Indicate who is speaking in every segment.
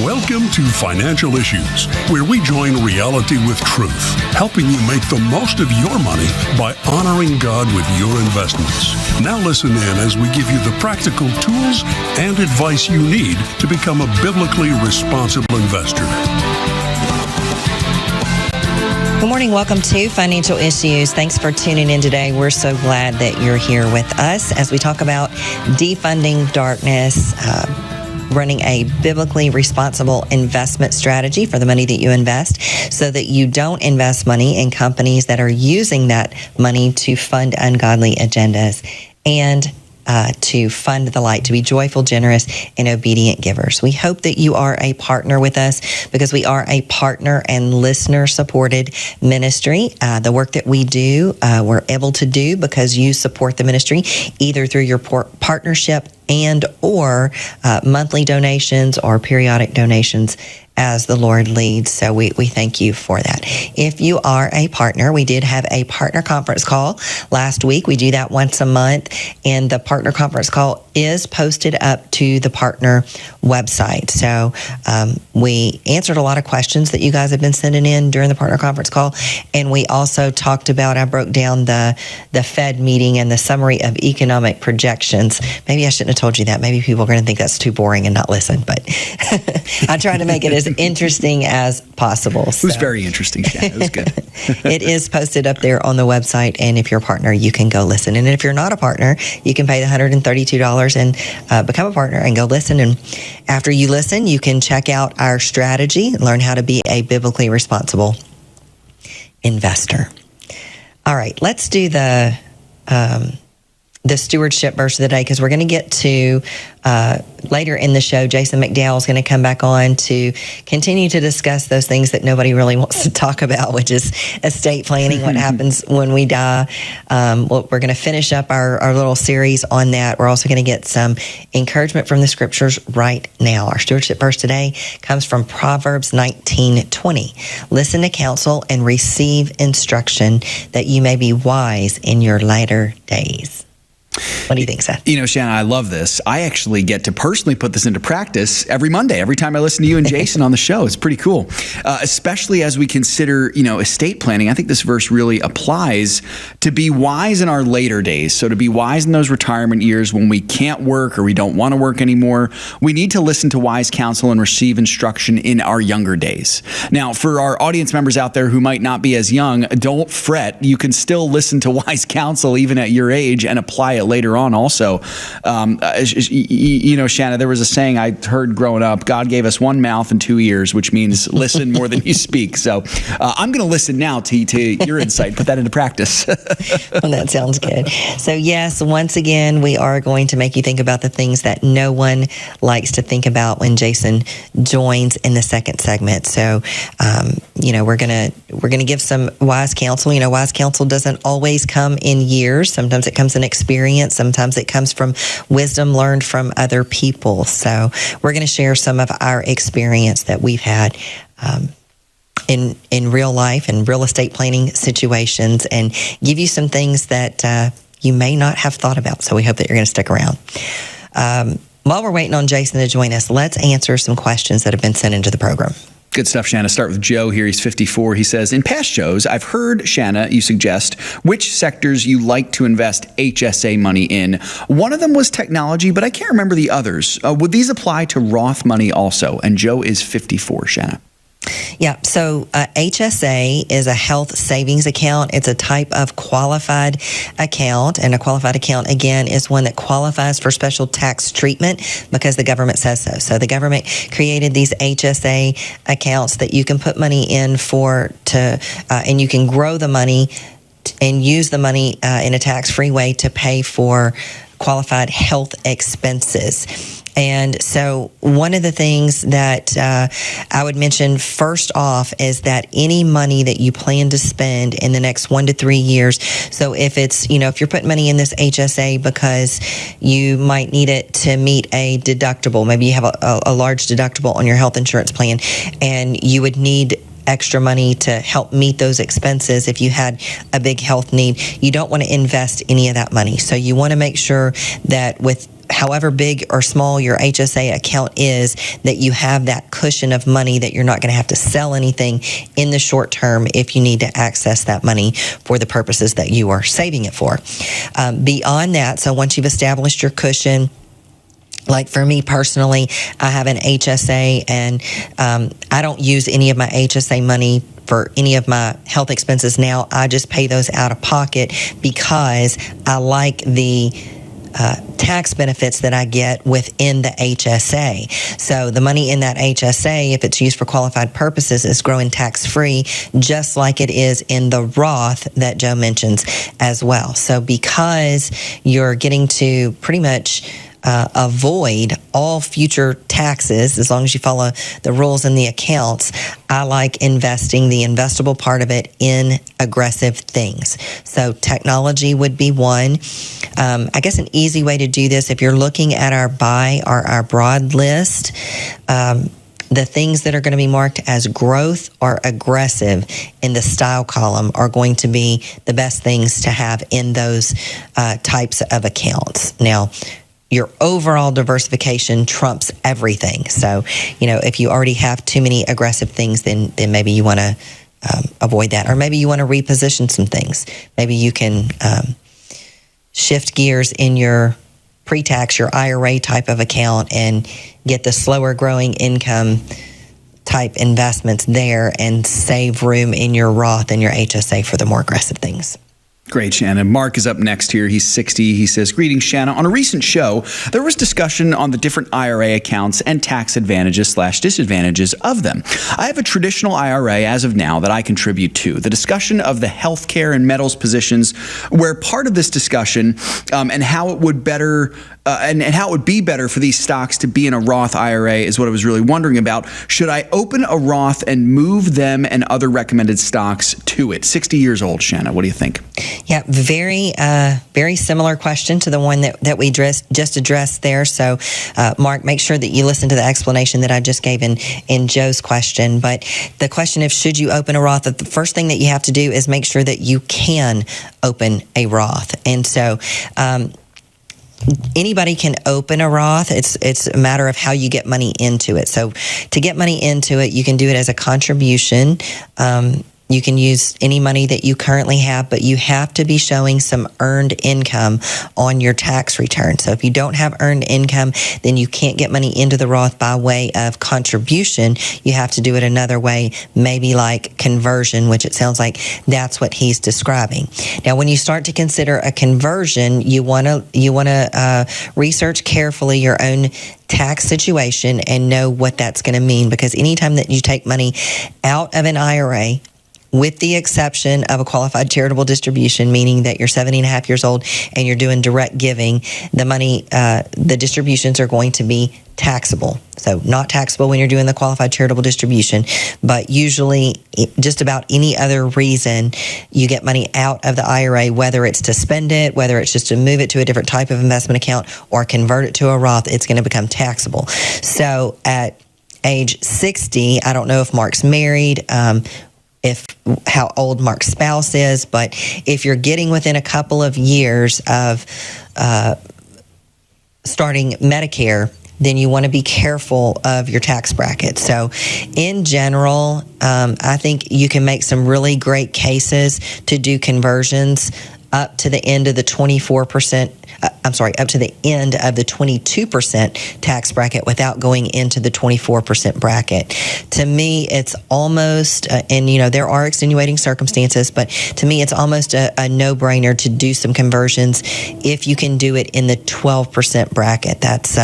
Speaker 1: Welcome to Financial Issues, where we join reality with truth, helping you make the most of your money by honoring God with your investments. Now listen in as we give you the practical tools and advice you need to become a biblically responsible investor.
Speaker 2: Good morning. Welcome to Financial Issues. Thanks for tuning in today. We're so glad that you're here with us as we talk about defunding darkness, running a biblically responsible investment strategy for the money that you invest so that you don't invest money in companies that are using that money to fund ungodly agendas and to fund the light, to be joyful, generous, and obedient givers. We hope that you are a partner with us because we are a partner and listener-supported ministry. The work that we do, we're able to do because you support the ministry, either through your partnership and or monthly donations or periodic donations as the Lord leads. So we thank you for that. If you are a partner, we did have a partner conference call last week. We do that once a month, and the partner conference call is posted up to the partner website. So we answered a lot of questions that you guys have been sending in during the partner conference call, and we also talked about, I broke down the Fed meeting and the summary of economic projections. Maybe I shouldn't have told you that. Maybe people are going to think that's too boring and not listen, but I tried to make it as interesting as possible.
Speaker 3: It was very interesting, Shana. It was good.
Speaker 2: It is posted up there on the website, and if you're a partner, you can go listen. And if you're not a partner, you can pay the $132 and become a partner and go listen. And after you listen, you can check out our strategy and learn how to be a biblically responsible investor. All right, let's do the stewardship verse of the day, because we're going to get to later in the show, Jason MacDowell is going to come back on to continue to discuss those things that nobody really wants to talk about, which is estate planning, what happens when we die. We're going to finish up our little series on that. We're also going to get some encouragement from the scriptures right now. Our stewardship verse today comes from Proverbs 19:20. Listen to counsel and receive instruction that you may be wise in your latter days. What do you think, Seth?
Speaker 3: You know, Shana, I love this. I actually get to personally put this into practice every Monday, every time I listen to you and Jason on the show. It's pretty cool, especially as we consider, estate planning. I think this verse really applies to be wise in our later days. So to be wise in those retirement years when we can't work or we don't want to work anymore, we need to listen to wise counsel and receive instruction in our younger days. Now, for our audience members out there who might not be as young, don't fret. You can still listen to wise counsel even at your age and apply it later on also. Shana, there was a saying I heard growing up: God gave us one mouth and two ears, which means listen more than you speak. So I'm going to listen now to your insight, put that into practice.
Speaker 2: Well, that sounds good. So yes, once again, we are going to make you think about the things that no one likes to think about when Jason joins in the second segment. So, we're going to give some wise counsel. Wise counsel doesn't always come in years. Sometimes it comes in experience. Sometimes it comes from wisdom learned from other people. So we're going to share some of our experience that we've had in real life and real estate planning situations, and give you some things that you may not have thought about. So we hope that you're going to stick around. While we're waiting on Jason to join us, let's answer some questions that have been sent into the program.
Speaker 3: Good stuff, Shana. Start with Joe here. He's 54. He says, in past shows, I've heard, Shana, you suggest which sectors you like to invest HSA money in. One of them was technology, but I can't remember the others. Would these apply to Roth money also? And Joe is 54, Shana.
Speaker 2: Yeah, so HSA is a health savings account. It's a type of qualified account, and a qualified account, again, is one that qualifies for special tax treatment because the government says so. So the government created these HSA accounts that you can put money in and you can grow the money and use the money in a tax-free way to pay for qualified health expenses. And so one of the things that I would mention first off is that any money that you plan to spend in the next 1 to 3 years, so if it's, if you're putting money in this HSA because you might need it to meet a deductible, maybe you have a large deductible on your health insurance plan, and you would need extra money to help meet those expenses if you had a big health need, you don't want to invest any of that money. So you want to make sure that with however big or small your HSA account is, that you have that cushion of money that you're not going to have to sell anything in the short term if you need to access that money for the purposes that you are saving it for. Beyond that, so once you've established your cushion, like for me personally, I have an HSA, and I don't use any of my HSA money for any of my health expenses now. I just pay those out of pocket because I like the tax benefits that I get within the HSA. So the money in that HSA, if it's used for qualified purposes, is growing tax-free, just like it is in the Roth that Joe mentions as well. So because you're getting to pretty much avoid all future taxes as long as you follow the rules in the accounts, I like investing the investable part of it in aggressive things. So technology would be one. I guess an easy way to do this, if you're looking at our buy or our broad list, the things that are going to be marked as growth or aggressive in the style column are going to be the best things to have in those types of accounts. Now, your overall diversification trumps everything. So, if you already have too many aggressive things, then maybe you want to avoid that. Or maybe you want to reposition some things. Maybe you can shift gears in your pre-tax, your IRA type of account, and get the slower growing income type investments there and save room in your Roth and your HSA for the more aggressive things.
Speaker 3: Great, Shana. Mark is up next here. He's 60. He says, "Greetings, Shana. On a recent show, there was discussion on the different IRA accounts and tax advantages/disadvantages of them. I have a traditional IRA as of now that I contribute to. The discussion of the healthcare and metals positions were part of this discussion, and how it would better and how it would be better for these stocks to be in a Roth IRA is what I was really wondering about. Should I open a Roth and move them and other recommended stocks to it?" 60 years old, Shana. What do you think?
Speaker 2: Yeah, very similar question to the one that we just addressed there. So, Mark, make sure that you listen to the explanation that I just gave in Joe's question. But the question of should you open a Roth, the first thing that you have to do is make sure that you can open a Roth. And so, anybody can open a Roth. It's a matter of how you get money into it. So to get money into it, you can do it as a contribution. You can use any money that you currently have, but you have to be showing some earned income on your tax return. So if you don't have earned income, then you can't get money into the Roth by way of contribution. You have to do it another way, maybe like conversion, which it sounds like that's what he's describing. Now, when you start to consider a conversion, you want to research carefully your own tax situation and know what that's going to mean, because anytime that you take money out of an IRA, with the exception of a qualified charitable distribution, meaning that you're 70 and a half years old and you're doing direct giving, the money, the distributions are going to be taxable. So not taxable when you're doing the qualified charitable distribution, but usually just about any other reason you get money out of the IRA, whether it's to spend it, whether it's just to move it to a different type of investment account or convert it to a Roth, it's going to become taxable. So at age 60, I don't know if Mark's married, how old Mark's spouse is, but if you're getting within a couple of years of starting Medicare, then you want to be careful of your tax bracket. So in general, I think you can make some really great cases to do conversions up to the end of the 24%, up to the end of the 22% tax bracket without going into the 24% bracket. To me, it's almost, and there are extenuating circumstances, but to me, it's almost a no-brainer to do some conversions if you can do it in the 12% bracket. That's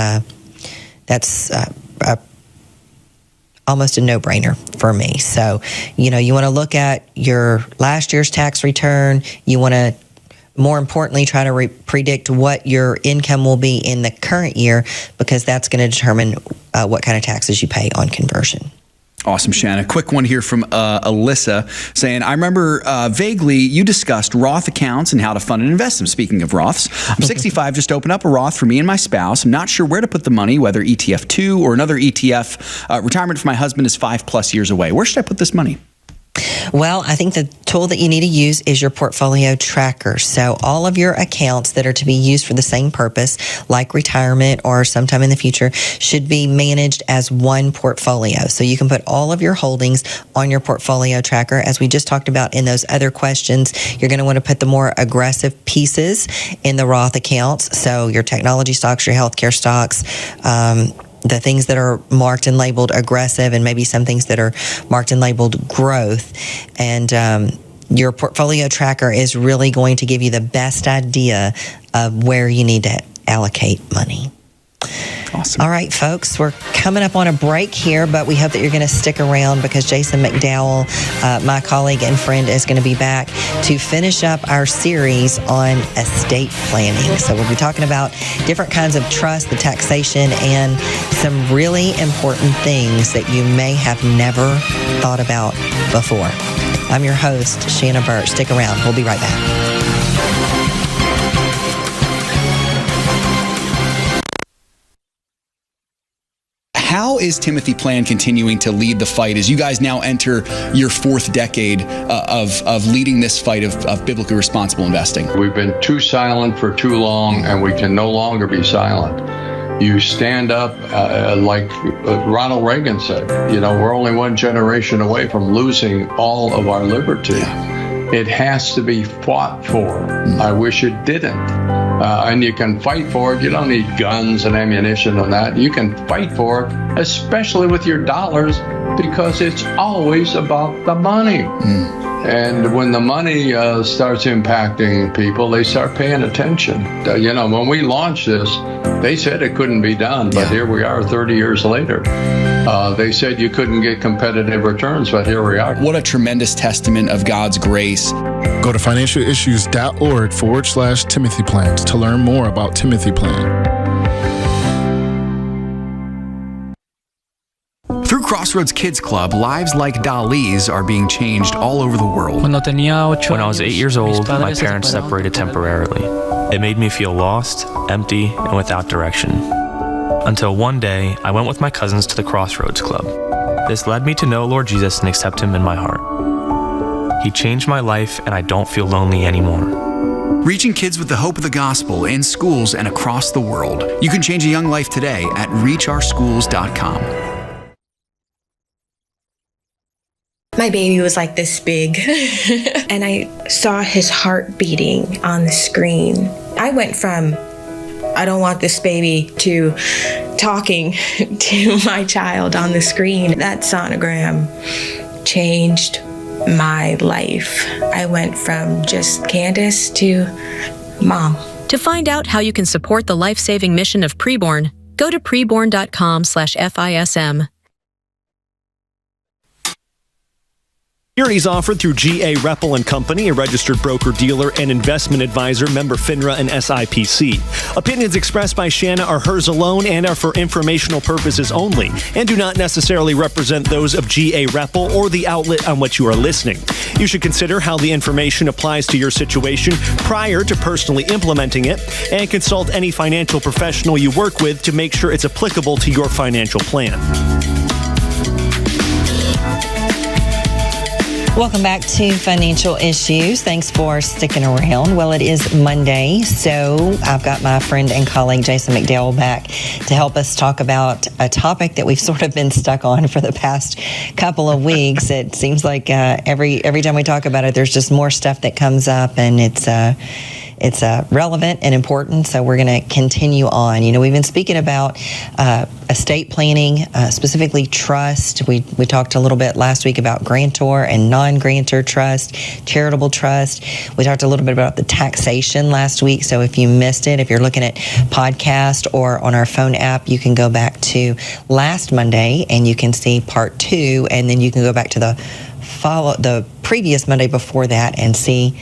Speaker 2: almost a no-brainer for me. So, you want to look at your last year's tax return. You want to, more importantly, try to predict what your income will be in the current year, because that's going to determine what kind of taxes you pay on conversion.
Speaker 3: Awesome, Shana. Quick one here from Alyssa saying, "I remember vaguely you discussed Roth accounts and how to fund and invest them. Speaking of Roths, I'm 65, just opened up a Roth for me and my spouse. I'm not sure where to put the money, whether ETF2 or another ETF. Retirement for my husband is 5+ years away. Where should I put this money?"
Speaker 2: Well, I think the tool that you need to use is your portfolio tracker. So all of your accounts that are to be used for the same purpose, like retirement or sometime in the future, should be managed as one portfolio. So you can put all of your holdings on your portfolio tracker. As we just talked about in those other questions, you're going to want to put the more aggressive pieces in the Roth accounts. So your technology stocks, your healthcare stocks, the things that are marked and labeled aggressive, and maybe some things that are marked and labeled growth. And your portfolio tracker is really going to give you the best idea of where you need to allocate money.
Speaker 3: Awesome.
Speaker 2: All right, folks, we're coming up on a break here, but we hope that you're going to stick around because Jason MacDowell, my colleague and friend, is going to be back to finish up our series on estate planning. So we'll be talking about different kinds of trust, the taxation, and some really important things that you may have never thought about before. I'm your host, Shana Burt. Stick around. We'll be right back.
Speaker 3: How is Timothy Plan continuing to lead the fight as you guys now enter your fourth decade of leading this fight of biblically responsible investing?
Speaker 4: We've been too silent for too long, and we can no longer be silent. You stand up, like Ronald Reagan said, we're only one generation away from losing all of our liberty. It has to be fought for. I wish it didn't. And you can fight for it. You don't need guns and ammunition and that. You can fight for it, especially with your dollars, because it's always about the money. And when the money starts impacting people, they start paying attention. When we launched this, they said it couldn't be done, but here we are 30 years later. They said you couldn't get competitive returns, but here we are.
Speaker 3: What a tremendous testament of God's grace.
Speaker 5: Go to financialissues.org/Timothy Plans to learn more about Timothy Plan.
Speaker 3: Through Crossroads Kids Club, lives like Dali's are being changed all over the world.
Speaker 6: When I was 8 years old, my parents separated temporarily. It made me feel lost, empty, and without direction. Until one day, I went with my cousins to the Crossroads Club. This led me to know Lord Jesus and accept Him in my heart. He changed my life, and I don't feel lonely anymore.
Speaker 3: Reaching kids with the hope of the gospel in schools and across the world. You can change a young life today at reachOurschools.com.
Speaker 7: My baby was like this big, and I saw his heart beating on the screen. I went from, I don't want this baby, to talking to my child on the screen. That sonogram changed my life. I went from just Candace to Mom.
Speaker 8: To find out how you can support the life-saving mission of Preborn, go to preborn.com/FISM.
Speaker 9: Securities offered through G.A. Reppel & Company, a registered broker-dealer and investment advisor, member FINRA and SIPC. Opinions expressed by Shana are hers alone and are for informational purposes only, and do not necessarily represent those of G.A. Reppel or the outlet on which you are listening. You should consider how the information applies to your situation prior to personally implementing it, and consult any financial professional you work with to make sure it's applicable to your financial plan.
Speaker 2: Welcome back to Financial Issues. Thanks for sticking around. Well, it is Monday, so I've got my friend and colleague Jason MacDowell back to help us talk about a topic that we've sort of been stuck on for the past couple of weeks. It seems like every time we talk about it, there's just more stuff that comes up, and it's relevant and important, so we're going to continue on. We've been speaking about estate planning, specifically trust. We talked a little bit last week about grantor and non-grantor trust, charitable trust. We talked a little bit about the taxation last week, so if you missed it, if you're looking at podcast or on our phone app, you can go back to last Monday and you can see part 2, and then you can go back to the previous Monday before that and see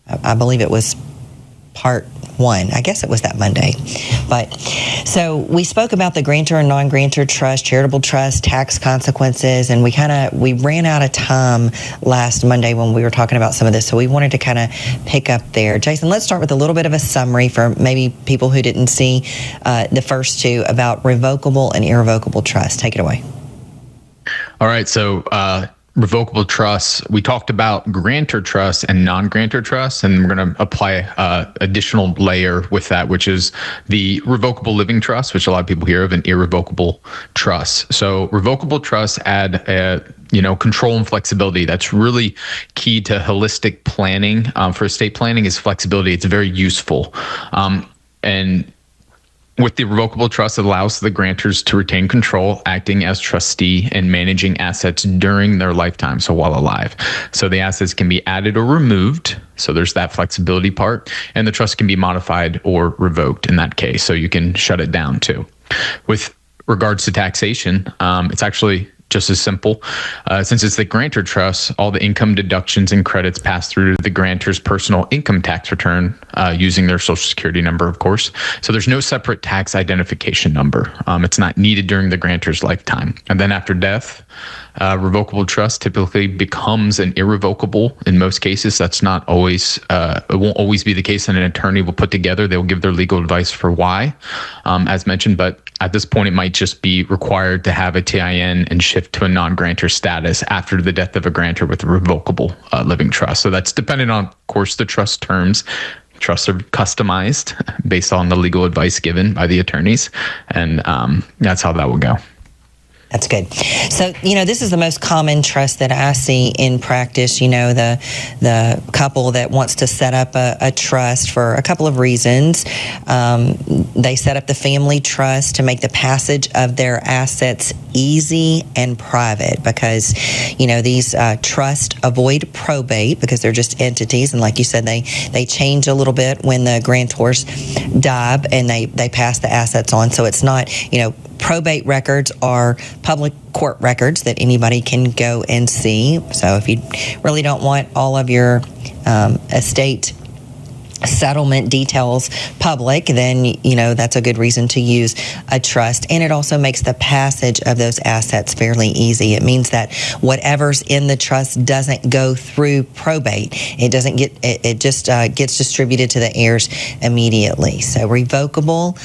Speaker 2: I believe it was part 1. I guess it was that Monday. But so we spoke about the grantor and non-grantor trust, charitable trust, tax consequences, and we ran out of time last Monday when we were talking about some of this. So we wanted to kind of pick up there. Jason, let's start with a little bit of a summary for maybe people who didn't see the first 2 about revocable and irrevocable trust. Take it away.
Speaker 10: All right. So revocable trusts, we talked about grantor trusts and non-grantor trusts, and we're going to apply additional layer with that, which is the revocable living trust, which a lot of people hear of, an irrevocable trust. So revocable trusts add control and flexibility. That's really key to holistic planning. For estate planning is flexibility. It's very useful. And with the revocable trust, it allows the grantors to retain control, acting as trustee and managing assets during their lifetime, so while alive. So the assets can be added or removed. So there's that flexibility part. And the trust can be modified or revoked in that case. So you can shut it down too. With regards to taxation, it's actually just as simple. Since it's the grantor trust, all the income deductions and credits pass through to the grantor's personal income tax return using their social security number, of course. So there's no separate tax identification number. It's not needed during the grantor's lifetime. And then after death, revocable trust typically becomes an irrevocable. In most cases, that's not always, it won't always be the case that an attorney will put together. They'll give their legal advice for why, as mentioned, but at this point, it might just be required to have a TIN and shift to a non-grantor status after the death of a grantor with a revocable living trust. So that's dependent on, of course, the trust terms. Trusts are customized based on the legal advice given by the attorneys, and that's how that will go.
Speaker 2: That's good. So, this is the most common trust that I see in practice. The couple that wants to set up a trust for a couple of reasons. They set up the family trust to make the passage of their assets easy and private because, these trusts avoid probate because they're just entities. And like you said, they change a little bit when the grantors die and they pass the assets on. So it's not, probate records are public court records that anybody can go and see. So if you really don't want all of your estate settlement details public, then that's a good reason to use a trust. And it also makes the passage of those assets fairly easy. It means that whatever's in the trust doesn't go through probate. It doesn't get it just gets distributed to the heirs immediately. So revocable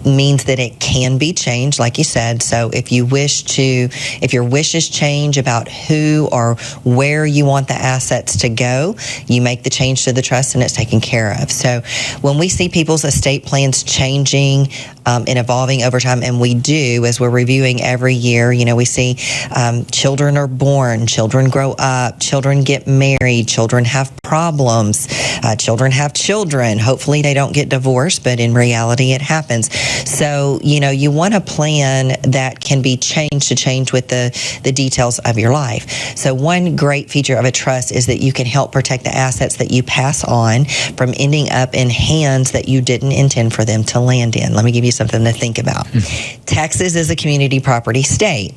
Speaker 2: means that it can be changed, like you said. So if your wishes change about who or where you want the assets to go, you make the change to the trust and it's taken care of. So when we see people's estate plans changing and evolving over time, and we do as we're reviewing every year, we see children are born, children grow up, children get married, children have problems, children have children. Hopefully they don't get divorced, but in reality it happens. So, you want a plan that can be changed to change with the details of your life. So one great feature of a trust is that you can help protect the assets that you pass on from ending up in hands that you didn't intend for them to land in. Let me give you something to think about. Texas is a community property state,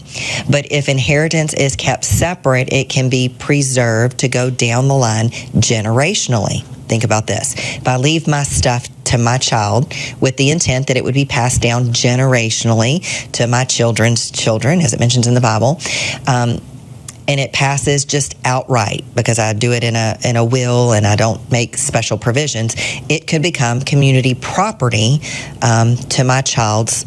Speaker 2: but if inheritance is kept separate, it can be preserved to go down the line generationally. Think about this. If I leave my stuff to my child with the intent that it would be passed down generationally to my children's children, as it mentions in the Bible, and it passes just outright because I do it in a will and I don't make special provisions, it could become community property to my child's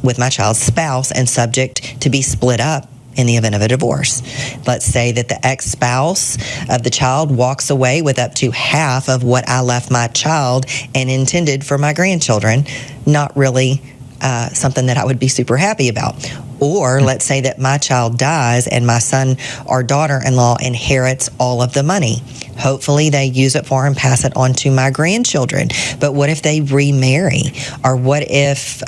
Speaker 2: spouse and subject to be split up in the event of a divorce. Let's say that the ex-spouse of the child walks away with up to half of what I left my child and intended for my grandchildren. Not really something that I would be super happy about. Or let's say that my child dies and my son or daughter-in-law inherits all of the money. Hopefully they use it for and pass it on to my grandchildren. But what if they remarry? Or what if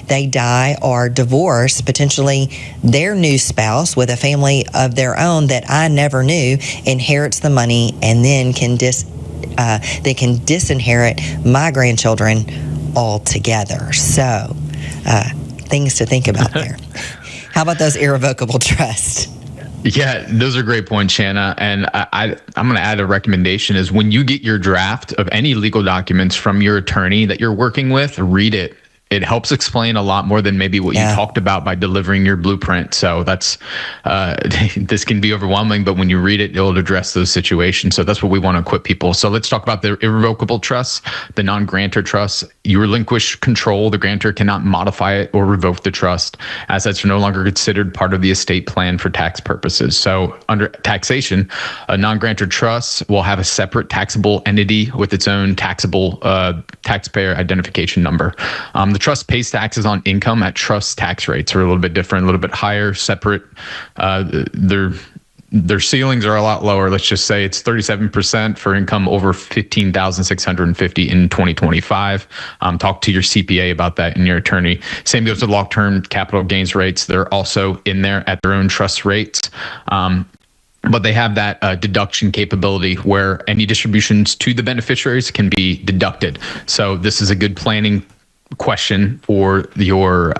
Speaker 2: they die or divorce, potentially their new spouse with a family of their own that I never knew inherits the money and then they can disinherit my grandchildren altogether. So things to think about there. How about those irrevocable trusts?
Speaker 10: Yeah, those are great points, Shana. And I'm going to add a recommendation is when you get your draft of any legal documents from your attorney that you're working with, read it it helps explain a lot more than maybe what you talked about by delivering your blueprint. So that's this can be overwhelming, but when you read it, it'll address those situations. So that's what we want to equip people. So let's talk about the irrevocable trust, the non-grantor trust. You relinquish control. The grantor cannot modify it or revoke the trust. Assets are no longer considered part of the estate plan for tax purposes. So under taxation, a non-grantor trust will have a separate taxable entity with its own taxable taxpayer identification number. The trust pays taxes on income at trust tax rates are a little bit different, a little bit higher, separate. Their ceilings are a lot lower. Let's just say it's 37% for income over $15,650 in 2025. Talk to your CPA about that and your attorney. Same goes with long-term capital gains rates. They're also in there at their own trust rates. But they have that deduction capability where any distributions to the beneficiaries can be deducted. So this is a good planning question for your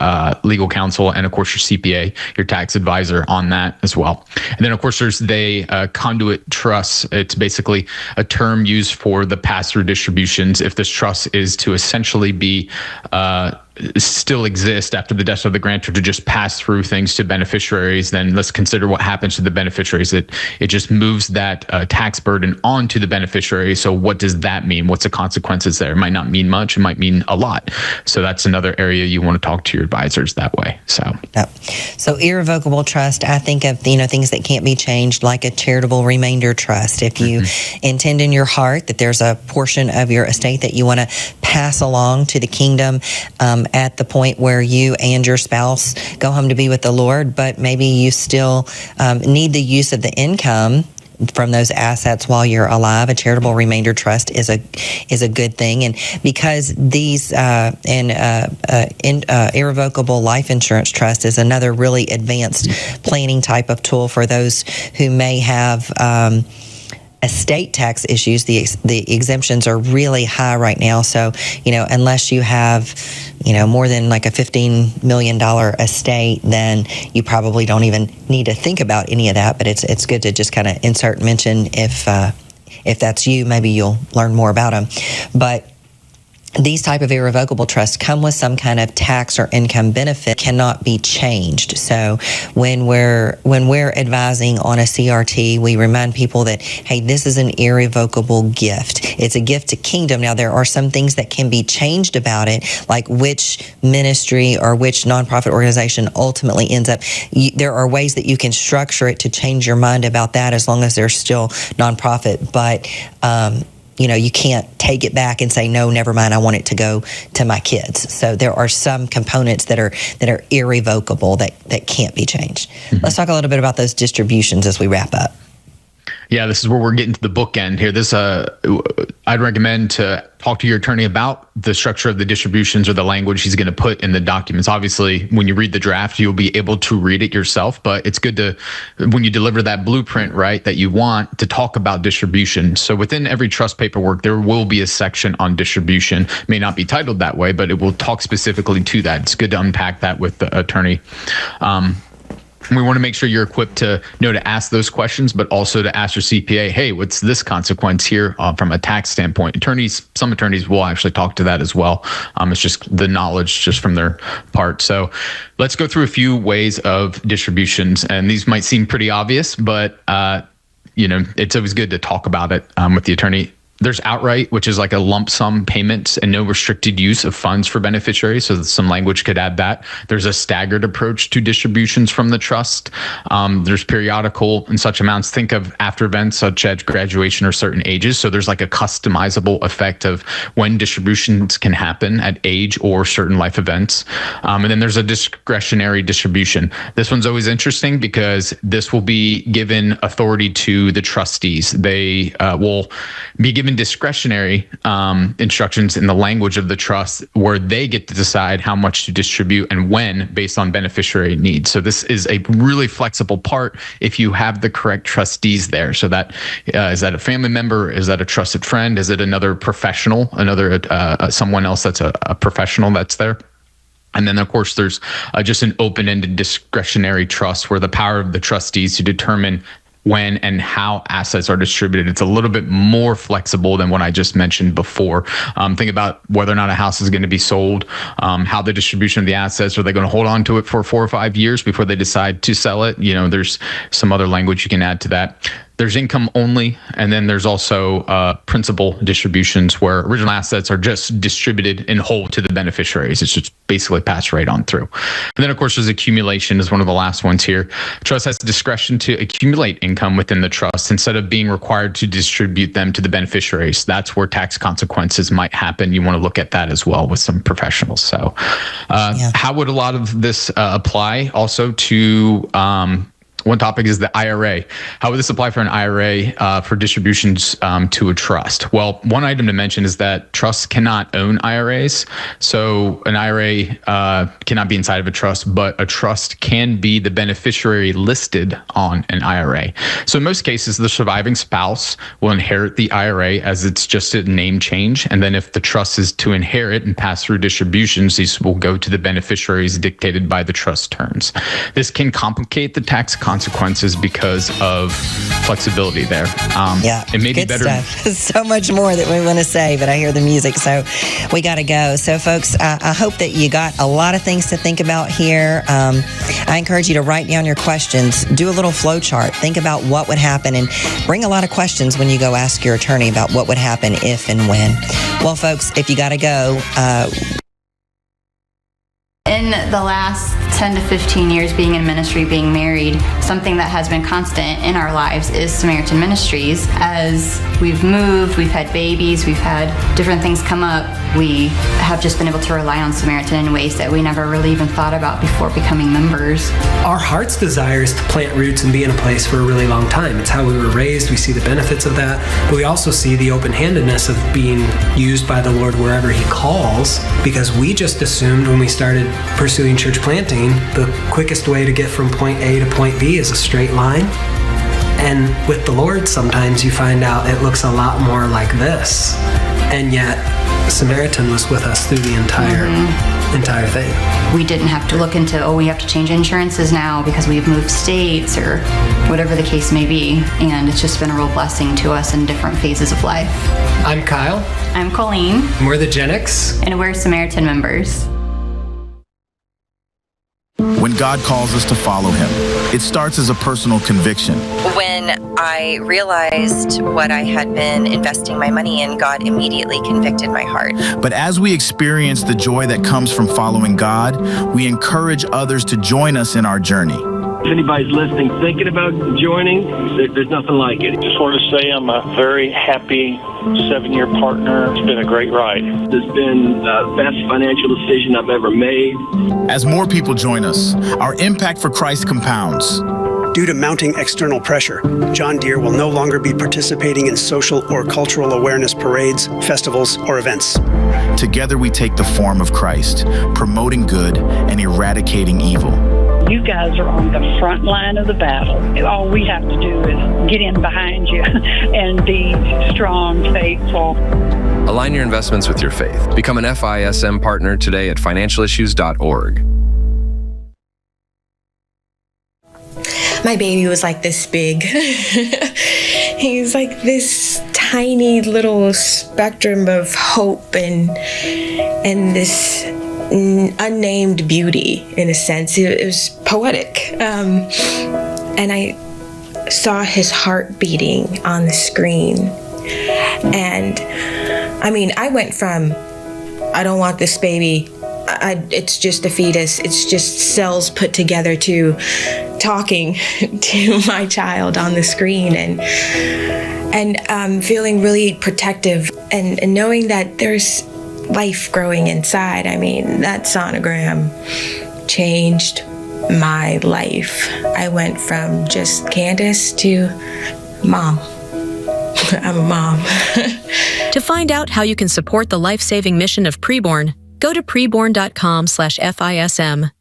Speaker 10: legal counsel and of course your CPA, your tax advisor on that as well. And then of course there's the conduit trust. It's basically a term used for the pass-through distributions. If this trust is to essentially be still exist after the death of the grantor to just pass through things to beneficiaries, then let's consider what happens to the beneficiaries. It just moves that tax burden onto the beneficiary. So what does that mean? What's the consequences there? It might not mean much. It might mean a lot. So that's another area you want to talk to your advisors that way.
Speaker 2: So irrevocable trust, I think of things that can't be changed, like a charitable remainder trust. If you intend in your heart that there's a portion of your estate that you want to pass along to the kingdom at the point where you and your spouse go home to be with the Lord, but maybe you still need the use of the income from those assets while you're alive. A charitable remainder trust is a good thing, and because these irrevocable life insurance trust is another really advanced planning type of tool for those who may have estate tax issues. The exemptions are really high right now. So, unless you have, more than like a $15 million estate, then you probably don't even need to think about any of that. But it's good to just kind of insert mention if that's you, maybe you'll learn more about them. But these type of irrevocable trusts come with some kind of tax or income benefit, cannot be changed. So when we're advising on a CRT, we remind people that, hey, this is an irrevocable gift. It's a gift to kingdom. Now, there are some things that can be changed about it, like which ministry or which nonprofit organization ultimately ends up. There are ways that you can structure it to change your mind about that as long as they're still nonprofit. But you can't take it back and say, no, never mind, I want it to go to my kids. So there are some components that are irrevocable that can't be changed. Let's talk a little bit about those distributions as we wrap up.
Speaker 10: Yeah, this is where we're getting to the bookend here. This, I'd recommend to talk to your attorney about the structure of the distributions or the language he's going to put in the documents. Obviously, when you read the draft, you'll be able to read it yourself, but it's good to, when you deliver that blueprint, right, that you want to talk about distribution. So within every trust paperwork, there will be a section on distribution. It may not be titled that way, but it will talk specifically to that. It's good to unpack that with the attorney. We want to make sure you're equipped to know to ask those questions, but also to ask your CPA, hey, what's this consequence here from a tax standpoint? Some attorneys will actually talk to that as well. It's just the knowledge just from their part. So let's go through a few ways of distributions. And these might seem pretty obvious, but it's always good to talk about it with the attorney. There's outright, which is like a lump sum payment and no restricted use of funds for beneficiaries. So some language could add that. There's a staggered approach to distributions from the trust. There's periodical in such amounts. Think of after events such as graduation or certain ages. So there's like a customizable effect of when distributions can happen at age or certain life events. And then there's a discretionary distribution. This one's always interesting because this will be given authority to the trustees. They will be given discretionary instructions in the language of the trust where they get to decide how much to distribute and when based on beneficiary needs. So this is a really flexible part if you have the correct trustees there. So that is that a family member? Is that a trusted friend? Is it another professional, someone else that's a professional that's there? And then, of course, there's just an open-ended discretionary trust where the power of the trustees to determine when and how assets are distributed. It's a little bit more flexible than what I just mentioned before. Think about whether or not a house is going to be sold, how the distribution of the assets, are they going to hold on to it for 4 or 5 years before they decide to sell it? There's some other language you can add to that. There's income only, and then there's also principal distributions where original assets are just distributed in whole to the beneficiaries. It's just basically passed right on through. And then, of course, there's accumulation is one of the last ones here. Trust has discretion to accumulate income within the trust instead of being required to distribute them to the beneficiaries. That's where tax consequences might happen. You want to look at that as well with some professionals. So how would a lot of this apply also to one topic is the IRA. How would this apply for an IRA for distributions to a trust? Well, one item to mention is that trusts cannot own IRAs. So an IRA cannot be inside of a trust, but a trust can be the beneficiary listed on an IRA. So in most cases, the surviving spouse will inherit the IRA as it's just a name change. And then if the trust is to inherit and pass through distributions, these will go to the beneficiaries dictated by the trust terms. This can complicate the tax consequences because of flexibility there. It may be better.
Speaker 2: Stuff. So much more that we want to say, but I hear the music, so we got to go. So, folks, I hope that you got a lot of things to think about here. I encourage you to write down your questions, do a little flow chart, think about what would happen, and bring a lot of questions when you go ask your attorney about what would happen if and when. Well, folks, if you got to go,
Speaker 11: in the last 10 to 15 years being in ministry, being married, something that has been constant in our lives is Samaritan Ministries. As we've moved, we've had babies, we've had different things come up, we have just been able to rely on Samaritan in ways that we never really even thought about before becoming members.
Speaker 12: Our heart's desire is to plant roots and be in a place for a really long time. It's how we were raised. We see the benefits of that, but we also see the open-handedness of being used by the Lord wherever He calls, because we just assumed when we started pursuing church planting, the quickest way to get from point A to point B is a straight line. And with the Lord, sometimes you find out it looks a lot more like this. And yet, Samaritan was with us through the entire thing.
Speaker 11: We didn't have to look into, we have to change insurances now because we've moved states or whatever the case may be. And it's just been a real blessing to us in different phases of life.
Speaker 12: I'm Kyle.
Speaker 11: I'm Colleen.
Speaker 12: We're the Gen X.
Speaker 11: And we're Samaritan members.
Speaker 13: When God calls us to follow Him, it starts as a personal conviction.
Speaker 2: When I realized what I had been investing my money in, God immediately convicted my heart.
Speaker 13: But as we experience the joy that comes from following God, we encourage others to join us in our journey.
Speaker 14: If anybody's listening, thinking about joining, there's nothing like it.
Speaker 15: Just want to say I'm a very happy 7-year partner. It's been a great ride.
Speaker 14: It's been the best financial decision I've ever made.
Speaker 13: As more people join us, our impact for Christ compounds.
Speaker 16: Due to mounting external pressure, John Deere will no longer be participating in social or cultural awareness parades, festivals, or events.
Speaker 13: Together we take the form of Christ, promoting good and eradicating evil.
Speaker 17: You guys are on the front line of the battle. All we have to do is get in behind you and be strong, faithful.
Speaker 18: Align your investments with your faith. Become an FISM partner today at financialissues.org.
Speaker 7: My baby was like this big. He's like this tiny little spectrum of hope and this unnamed beauty, in a sense. It was poetic. And I saw his heart beating on the screen. And I mean, I went from, I don't want this baby, it's just a fetus, it's just cells put together, to talking to my child on the screen and feeling really protective and knowing that there's life growing inside. I mean, that sonogram changed my life. I went from just Candace to mom. I'm a mom.
Speaker 8: To find out how you can support the life-saving mission of Preborn, go to preborn.com/FISM.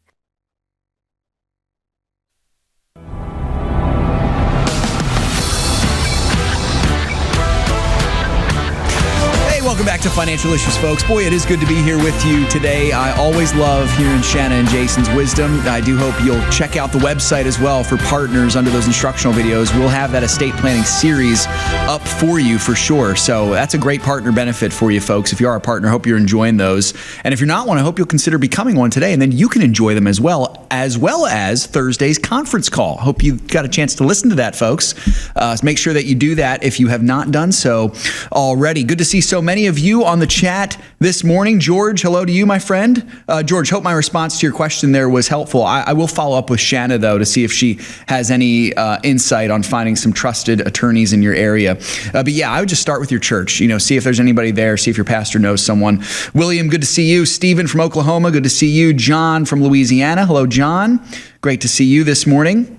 Speaker 3: Welcome back to Financial Issues, folks. Boy, it is good to be here with you today. I always love hearing Shana and Jason's wisdom. I do hope you'll check out the website as well for partners under those instructional videos. We'll have that estate planning series up for you for sure. So that's a great partner benefit for you, folks. If you are a partner, I hope you're enjoying those. And if you're not one, I hope you'll consider becoming one today, and then you can enjoy them as well as Thursday's conference call. Hope you got a chance to listen to that, folks. So make sure that you do that if you have not done so already. Good to see so many of you on the chat this morning. George, hello to you, my friend. George, hope my response to your question there was helpful. I will follow up with Shana, though, to see if she has any insight on finding some trusted attorneys in your area. But yeah, I would just start with your church. See if there's anybody there. See if your pastor knows someone. William, good to see you. Stephen from Oklahoma, good to see you. John from Louisiana. Hello, John. Great to see you this morning.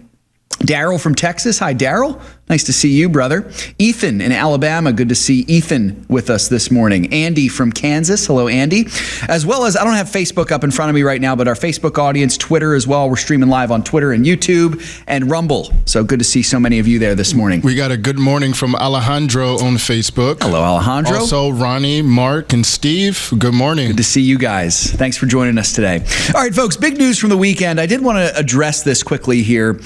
Speaker 3: Daryl from Texas. Hi, Daryl. Nice to see you, brother. Ethan in Alabama. Good to see Ethan with us this morning. Andy from Kansas. Hello, Andy. As well as, I don't have Facebook up in front of me right now, but our Facebook audience, Twitter as well. We're streaming live on Twitter and YouTube and Rumble. So good to see so many of you there this morning.
Speaker 5: We got a good morning from Alejandro on Facebook.
Speaker 3: Hello, Alejandro.
Speaker 5: Also, Ronnie, Mark, and Steve. Good morning.
Speaker 3: Good to see you guys. Thanks for joining us today. All right, folks, big news from the weekend. I did want to address this quickly here,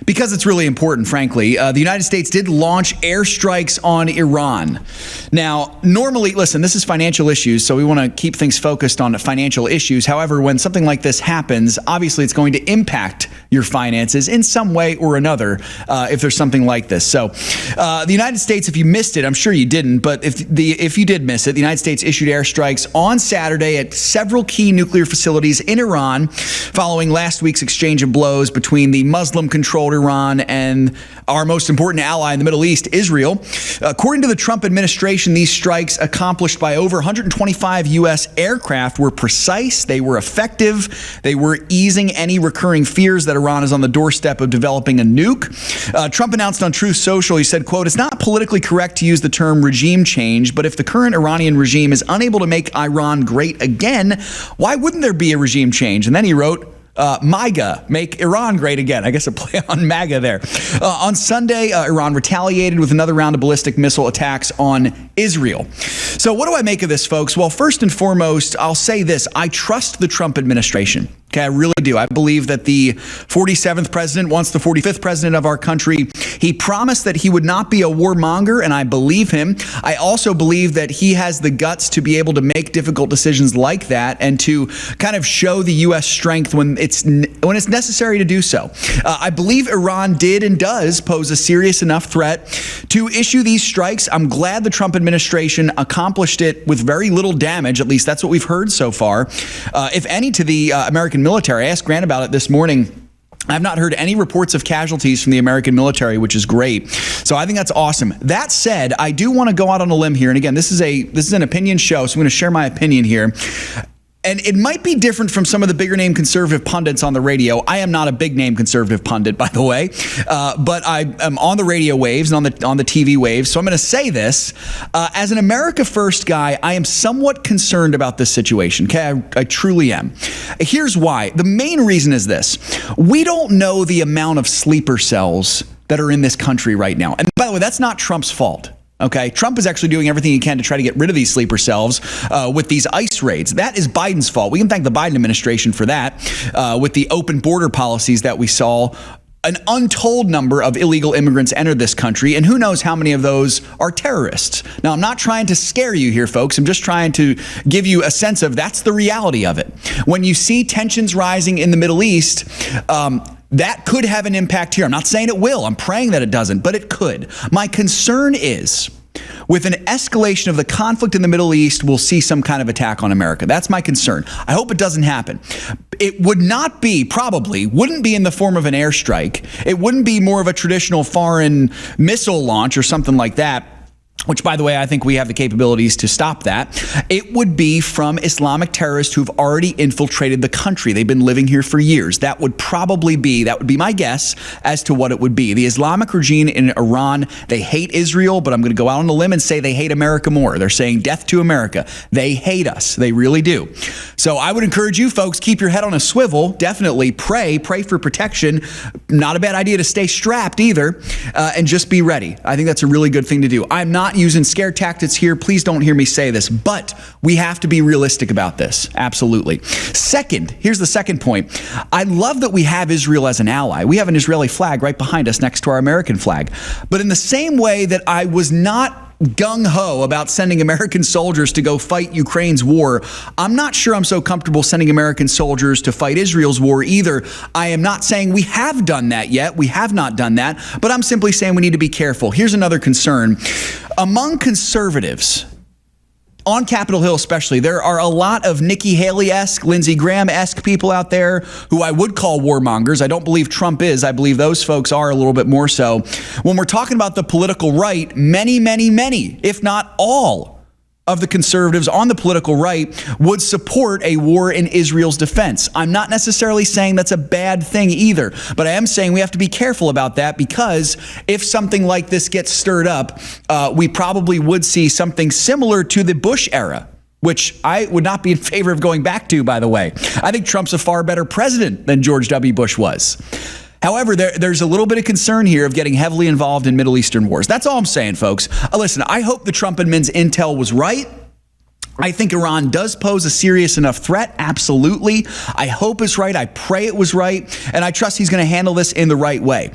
Speaker 3: because it's really important, frankly. The United States did launch airstrikes on Iran. Now, normally, listen, this is financial issues, so we want to keep things focused on financial issues. However, when something like this happens, obviously it's going to impact your finances in some way or another if there's something like this. So the United States, if you missed it, I'm sure you didn't, but if you did miss it, the United States issued airstrikes on Saturday at several key nuclear facilities in Iran following last week's exchange of blows between the Muslim-controlled Iran and our most important ally in the Middle East, Israel. According to the Trump administration, these strikes accomplished by over 125 U.S. aircraft were precise, they were effective, they were easing any recurring fears that Iran is on the doorstep of developing a nuke. Trump announced on Truth Social, he said, quote, "It's not politically correct to use the term regime change, but if the current Iranian regime is unable to make Iran great again, why wouldn't there be a regime change?" And then he wrote, MAGA, make Iran great again. I guess a play on MAGA there. On Sunday, Iran retaliated with another round of ballistic missile attacks on Israel. So what do I make of this, folks? Well, first and foremost, I'll say this. I trust the Trump administration. Okay, I really do. I believe that the 47th president, once the 45th president of our country, he promised that he would not be a warmonger, and I believe him. I also believe that he has the guts to be able to make difficult decisions like that and to kind of show the U.S. strength when it's necessary to do so. I believe Iran did and does pose a serious enough threat to issue these strikes. I'm glad the Trump administration accomplished it with very little damage. At least that's what we've heard so far, if any, to the American military. I asked Grant about it this morning. I've not heard any reports of casualties from the American military, which is great. So I think that's awesome. That said, I do want to go out on a limb here. And again, this is an opinion show, so I'm going to share my opinion here. And it might be different from some of the bigger name conservative pundits on the radio. I am not a big name conservative pundit, by the way, but I am on the radio waves and on the TV waves. So I'm going to say this. As an America First guy, I am somewhat concerned about this situation. Okay, I truly am. Here's why. The main reason is this. We don't know the amount of sleeper cells that are in this country right now. And by the way, that's not Trump's fault. Okay, Trump is actually doing everything he can to try to get rid of these sleeper cells with these ICE raids. That is Biden's fault. We can thank the Biden administration for that with the open border policies that we saw. An untold number of illegal immigrants entered this country, and who knows how many of those are terrorists. Now, I'm not trying to scare you here, folks. I'm just trying to give you a sense of that's the reality of it. When you see tensions rising in the Middle East, that could have an impact here. I'm not saying it will. I'm praying that it doesn't, but it could. My concern is, with an escalation of the conflict in the Middle East, we'll see some kind of attack on America. That's my concern. I hope it doesn't happen. It would not be, probably, wouldn't be in the form of an airstrike. It wouldn't be more of a traditional foreign missile launch or something like that, which, by the way, I think we have the capabilities to stop that. It would be from Islamic terrorists who've already infiltrated the country. They've been living here for years. That would be my guess as to what it would be. The Islamic regime in Iran, they hate Israel, but I'm going to go out on a limb and say they hate America more. They're saying death to America. They hate us. They really do. So I would encourage you folks, keep your head on a swivel. Definitely pray for protection. Not a bad idea to stay strapped either, and just be ready. I think that's a really good thing to do. I'm not not using scare tactics here. Please don't hear me say this, but we have to be realistic about this. Absolutely. Second, here's the second point. I love that we have Israel as an ally. We have an Israeli flag right behind us next to our American flag. But in the same way that I was not gung-ho about sending American soldiers to go fight Ukraine's war, I'm not sure I'm so comfortable sending American soldiers to fight Israel's war either. I am not saying we have done that yet. We have not done that, but I'm simply saying we need to be careful. Here's another concern. Among conservatives, on Capitol Hill especially, there are a lot of Nikki Haley-esque, Lindsey Graham-esque people out there who I would call warmongers. I don't believe Trump is. I believe those folks are a little bit more so. When we're talking about the political right, many, if not all of the conservatives on the political right would support a war in Israel's defense. I'm not necessarily saying that's a bad thing either, but I am saying we have to be careful about that, because if something like this gets stirred up, we probably would see something similar to the Bush era, which I would not be in favor of going back to, by the way. I think Trump's a far better president than George W. Bush was. However, there's a little bit of concern here of getting heavily involved in Middle Eastern wars. That's all I'm saying, folks. Listen, I hope the Trump admin's intel was right. I think Iran does pose a serious enough threat. Absolutely. I hope it's right. I pray it was right. And I trust he's going to handle this in the right way.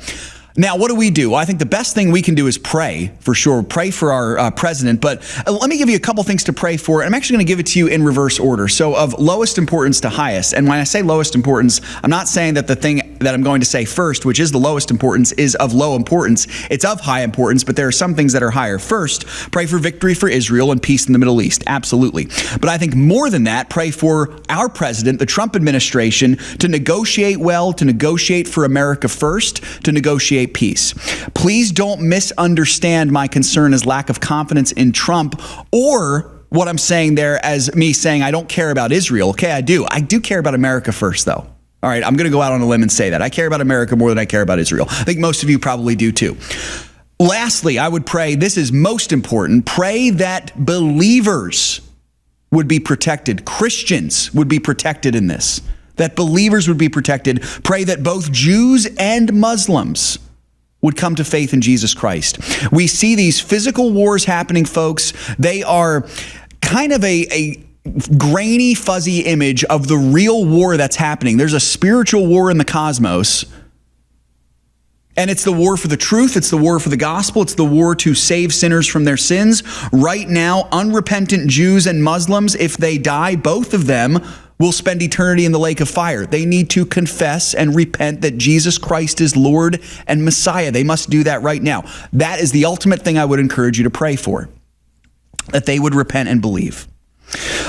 Speaker 3: Now, what do? Well, I think the best thing we can do is pray, for sure. Pray for our president. But let me give you a couple things to pray for. I'm actually going to give it to you in reverse order. So of lowest importance to highest. And when I say lowest importance, I'm not saying that the thing that I'm going to say first, which is the lowest importance, is of low importance. It's of high importance, but there are some things that are higher. First, pray for victory for Israel and peace in the Middle East. Absolutely. But I think more than that, pray for our president, the Trump administration, to negotiate well, to negotiate for America first, to negotiate peace. Please don't misunderstand my concern as lack of confidence in Trump, or what I'm saying there as me saying I don't care about Israel. Okay, I do. I do care about America first, though. All right, I'm going to go out on a limb and say that. I care about America more than I care about Israel. I think most of you probably do too. Lastly, I would pray, this is most important, pray that believers would be protected. Christians would be protected in this. That believers would be protected. Pray that both Jews and Muslims would come to faith in Jesus Christ. We see these physical wars happening, folks. They are kind of a grainy, fuzzy image of the real war that's happening. There's a spiritual war in the cosmos, and it's the war for the truth. It's the war for the gospel. It's the war to save sinners from their sins. Right now, unrepentant Jews and Muslims, if they die, both of them will spend eternity in the lake of fire. They need to confess and repent that Jesus Christ is Lord and Messiah. They must do that right now. That is the ultimate thing I would encourage you to pray for, that they would repent and believe.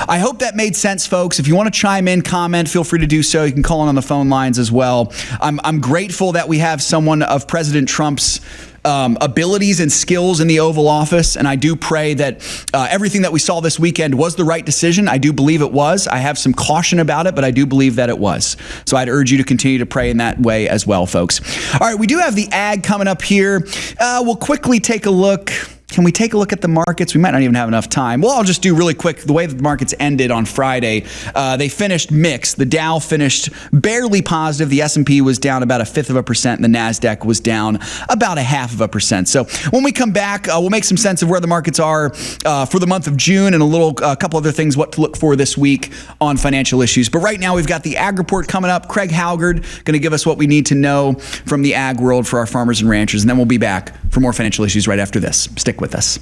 Speaker 3: I hope that made sense, folks. If you want to chime in, comment, feel free to do so. You can call in on the phone lines as well. I'm grateful that we have someone of President Trump's abilities and skills in the Oval Office, and I do pray that everything that we saw this weekend was the right decision. I do believe it was. I have some caution about it, but I do believe that it was. So I'd urge you to continue to pray in that way as well, folks. All right, we do have the ag coming up here. We'll quickly take a look. Can we take a look at the markets? We might not even have enough time. Well, I'll just do really quick. The way that the markets ended on Friday, they finished mixed. The Dow finished barely positive. The S&P was down about 0.5%, and the NASDAQ was down about 0.5%. So when we come back, we'll make some sense of where the markets are for the month of June, and a couple other things, what to look for this week on financial issues. But right now, we've got the ag report coming up. Craig Haugaard going to give us what we need to know from the ag world for our farmers and ranchers, and then we'll be back for more financial issues right after this. Stick with us.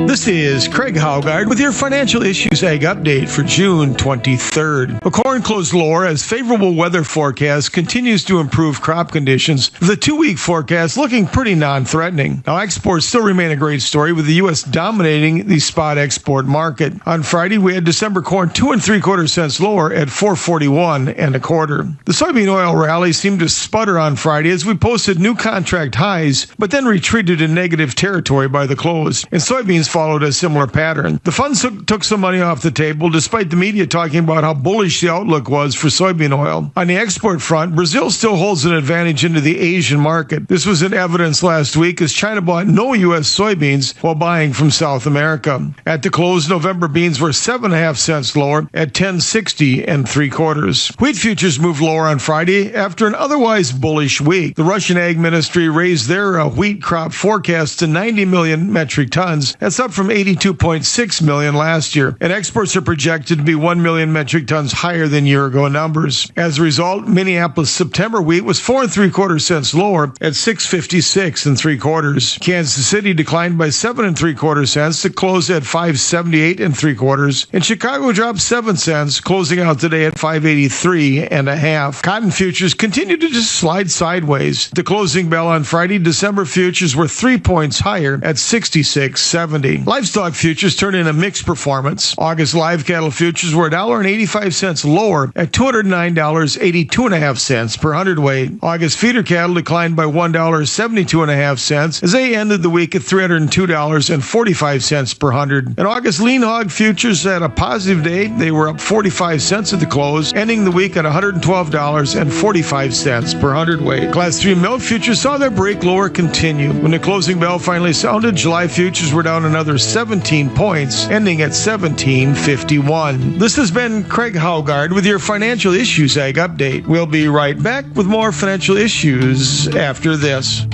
Speaker 19: This is Craig Haugaard with your Financial Issues Ag Update for June 23rd. A corn closed lower as favorable weather forecast continues to improve crop conditions, the 2-week forecast looking pretty non-threatening. Now, exports still remain a great story, with the U.S. dominating the spot export market. On Friday, we had December corn 2 3/4 cents lower at $4.41 1/4. The soybean oil rally seemed to sputter on Friday as we posted new contract highs, but then retreated in negative territory by the close, and soybeans fall followed a similar pattern. The funds took some money off the table, despite the media talking about how bullish the outlook was for soybean oil. On the export front, Brazil still holds an advantage into the Asian market. This was in evidence last week as China bought no U.S. soybeans while buying from South America. At the close, November beans were 7.5 cents lower at $10.60 3/4. Wheat futures moved lower on Friday after an otherwise bullish week. The Russian Ag Ministry raised their wheat crop forecast to 90 million metric tons. That's up from 82.6 million last year. And exports are projected to be 1 million metric tons higher than year-ago numbers. As a result, Minneapolis September wheat was 4 3/4 cents lower at $6.56 3/4. Kansas City declined by 7 3/4 cents to close at $5.78 3/4. And Chicago dropped 7 cents, closing out today at $5.83 1/2. Cotton futures continue to just slide sideways. The closing bell on Friday, December futures were 3 points higher at 66.70. Livestock futures turned in a mixed performance. August live cattle futures were $1.85 lower at $209.82 1/2 per hundredweight. August feeder cattle declined by $1.72 1/2 as they ended the week at $302.45 per hundred. And August lean hog futures had a positive day. They were up 45 cents at the close, ending the week at $112.45 per hundredweight. Class 3 milk futures saw their break lower continue. When the closing bell finally sounded, July futures were down another 17 points, ending at 17.51. This has been Craig Haugaard with your Financial Issues Ag Update. We'll be right back with more financial issues after this.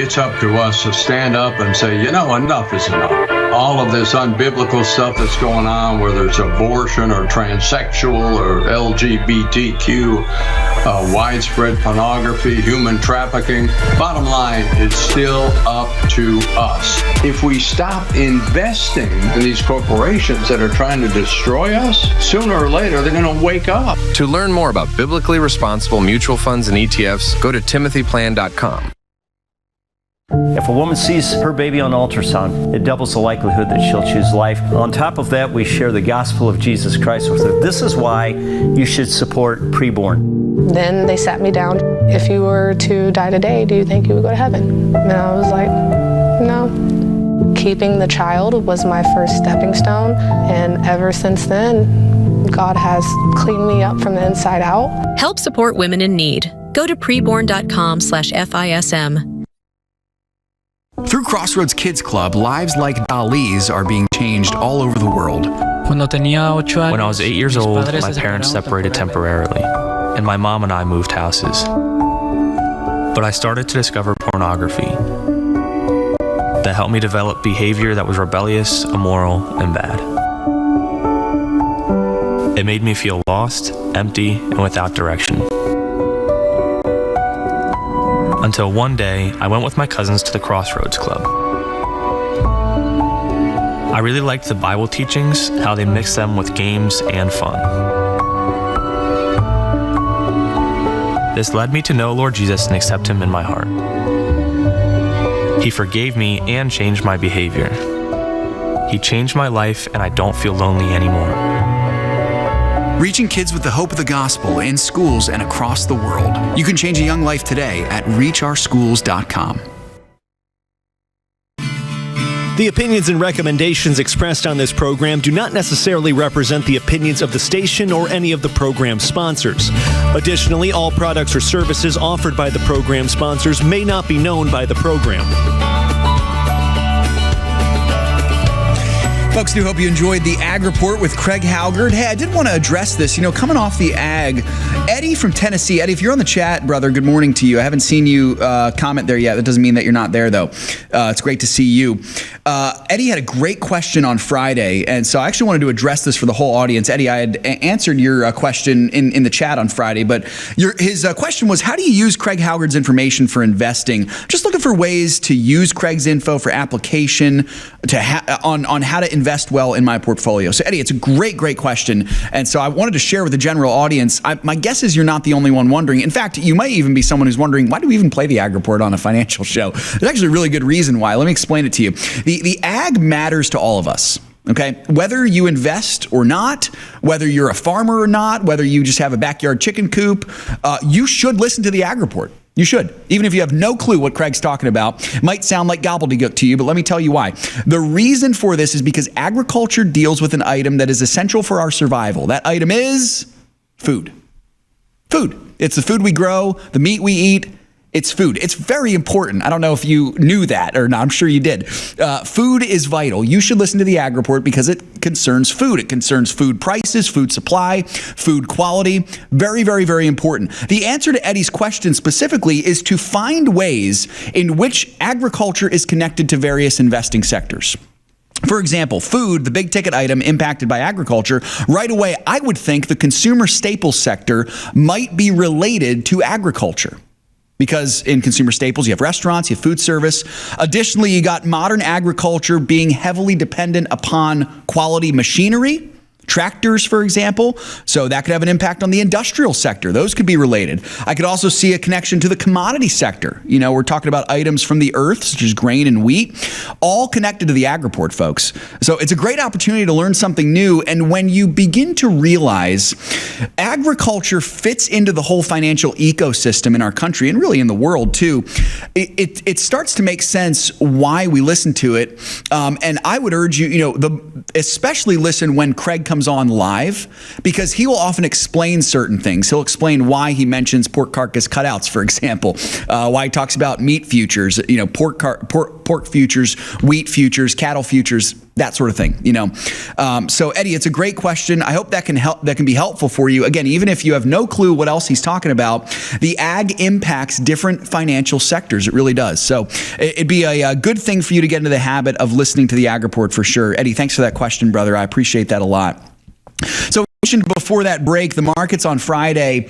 Speaker 4: It's up to us to stand up and say, enough is enough. All of this unbiblical stuff that's going on, whether it's abortion or transsexual or LGBTQ, widespread pornography, human trafficking. Bottom line, it's still up to us. If we stop investing in these corporations that are trying to destroy us, sooner or later they're going to wake up.
Speaker 18: To learn more about biblically responsible mutual funds and ETFs, go to timothyplan.com.
Speaker 20: If a woman sees her baby on ultrasound, it doubles the likelihood that she'll choose life. On top of that, we share the gospel of Jesus Christ with her. This is why you should support preborn.
Speaker 21: Then they sat me down. If you were to die today, do you think you would go to heaven? And I was like, no. Keeping the child was my first stepping stone. And ever since then, God has cleaned me up from the inside out.
Speaker 8: Help support women in need. Go to preborn.com/FISM.
Speaker 3: Through Crossroads Kids Club, lives like Dali's are being changed all over the world.
Speaker 6: When I was 8 years old, my parents separated temporarily, and my mom and I moved houses. But I started to discover pornography that helped me develop behavior that was rebellious, immoral, and bad. It made me feel lost, empty, and without direction. Until one day, I went with my cousins to the Crossroads Club. I really liked the Bible teachings, how they mixed them with games and fun. This led me to know Lord Jesus and accept Him in my heart. He forgave me and changed my behavior. He changed my life, and I don't feel lonely anymore.
Speaker 3: Reaching kids with the hope of the gospel in schools and across the world. You can change a young life today at reachOurSchools.com.
Speaker 9: The opinions and recommendations expressed on this program do not necessarily represent the opinions of the station or any of the program sponsors. Additionally, all products or services offered by the program sponsors may not be known by the program.
Speaker 3: Folks, do hope you enjoyed the Ag Report with Craig Haugaard. Hey, I did want to address this. Coming off the Ag, Eddie from Tennessee. Eddie, if you're on the chat, brother, good morning to you. I haven't seen you comment there yet. That doesn't mean that you're not there, though. It's great to see you. Eddie had a great question on Friday, and so I actually wanted to address this for the whole audience. Eddie, I had answered your question in the chat on Friday, but his question was, how do you use Craig Haugaard's information for investing? Just looking for ways to use Craig's info for application on how to invest well in my portfolio. So Eddie, it's a great question. And so I wanted to share with the general audience. My guess is you're not the only one wondering. In fact, you might even be someone who's wondering, why do we even play the Ag Report on a financial show? There's actually a really good reason why. Let me explain it to you. The Ag matters to all of us. Okay, whether you invest or not, whether you're a farmer or not, whether you just have a backyard chicken coop, you should listen to the Ag Report. You should, even if you have no clue what Craig's talking about. It might sound like gobbledygook to you, but let me tell you why. The reason for this is because agriculture deals with an item that is essential for our survival. That item is food. Food. It's the food we grow, the meat we eat. It's food. It's very important. I don't know if you knew that or not. I'm sure you did. Food is vital. You should listen to the Ag Report because it concerns food. It concerns food prices, food supply, food quality. Very, very, very important. The answer to Eddie's question specifically is to find ways in which agriculture is connected to various investing sectors. For example, food, the big ticket item impacted by agriculture, right away, I would think the consumer staples sector might be related to agriculture. Because in consumer staples, you have restaurants, you have food service. Additionally, you got modern agriculture being heavily dependent upon quality machinery, tractors, for example. So that could have an impact on the industrial sector. Those could be related. I could also see a connection to the commodity sector. You know, we're talking about items from the earth, such as grain and wheat, all connected to the Ag Report, folks. So it's a great opportunity to learn something new. And when you begin to realize agriculture fits into the whole financial ecosystem in our country and really in the world too, it starts to make sense why we listen to it. And I would urge you, especially listen when Craig comes on live, because he will often explain certain things. He'll explain why he mentions pork carcass cutouts, for example, why he talks about meat futures, pork futures, wheat futures, cattle futures, that sort of thing, So Eddie, it's a great question. I hope that can be helpful for you. Again, even if you have no clue what else he's talking about, the ag impacts different financial sectors. It really does. So it'd be a good thing for you to get into the habit of listening to the Ag Report for sure. Eddie, thanks for that question, brother. I appreciate that a lot. So before that break, the markets on Friday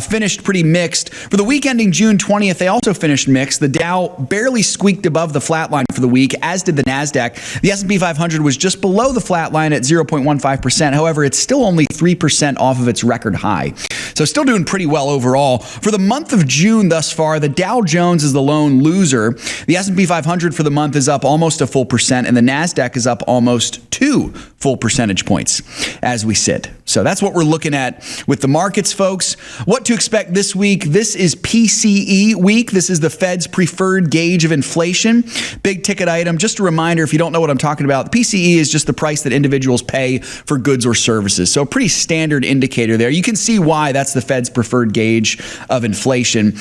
Speaker 3: finished pretty mixed. For the week ending June 20th, they also finished mixed. The Dow barely squeaked above the flat line for the week, as did the NASDAQ. The S&P 500 was just below the flat line at 0.15%. However, it's still only 3% off of its record high. So still doing pretty well overall. For the month of June thus far, the Dow Jones is the lone loser. The S&P 500 for the month is up almost a full percent, and the NASDAQ is up almost 2 full percentage points as we sit. So that's what we're looking at with the markets, folks. What to expect this week? This is PCE week. This is the Fed's preferred gauge of inflation. Big ticket item. Just a reminder, if you don't know what I'm talking about, the PCE is just the price that individuals pay for goods or services. So a pretty standard indicator there. You can see why that's the Fed's preferred gauge of inflation.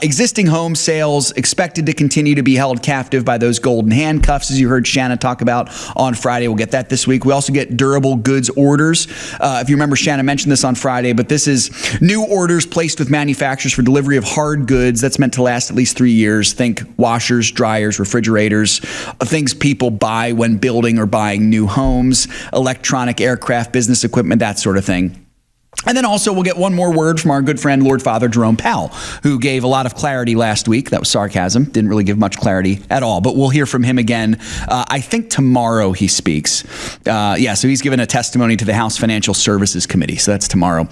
Speaker 3: Existing home sales expected to continue to be held captive by those golden handcuffs, as you heard Shana talk about on Friday. We'll get that this week. We also get durable goods orders. If you remember, Shana mentioned this on Friday, but this is new orders placed with manufacturers for delivery of hard goods that's meant to last at least 3 years. Think washers, dryers, refrigerators, things people buy when building or buying new homes, electronic, aircraft, business equipment, that sort of thing. And then also we'll get one more word from our good friend, Lord Father Jerome Powell, who gave a lot of clarity last week. That was sarcasm. Didn't really give much clarity at all. But we'll hear from him again. I think tomorrow he speaks. So he's given a testimony to the House Financial Services Committee. So that's tomorrow.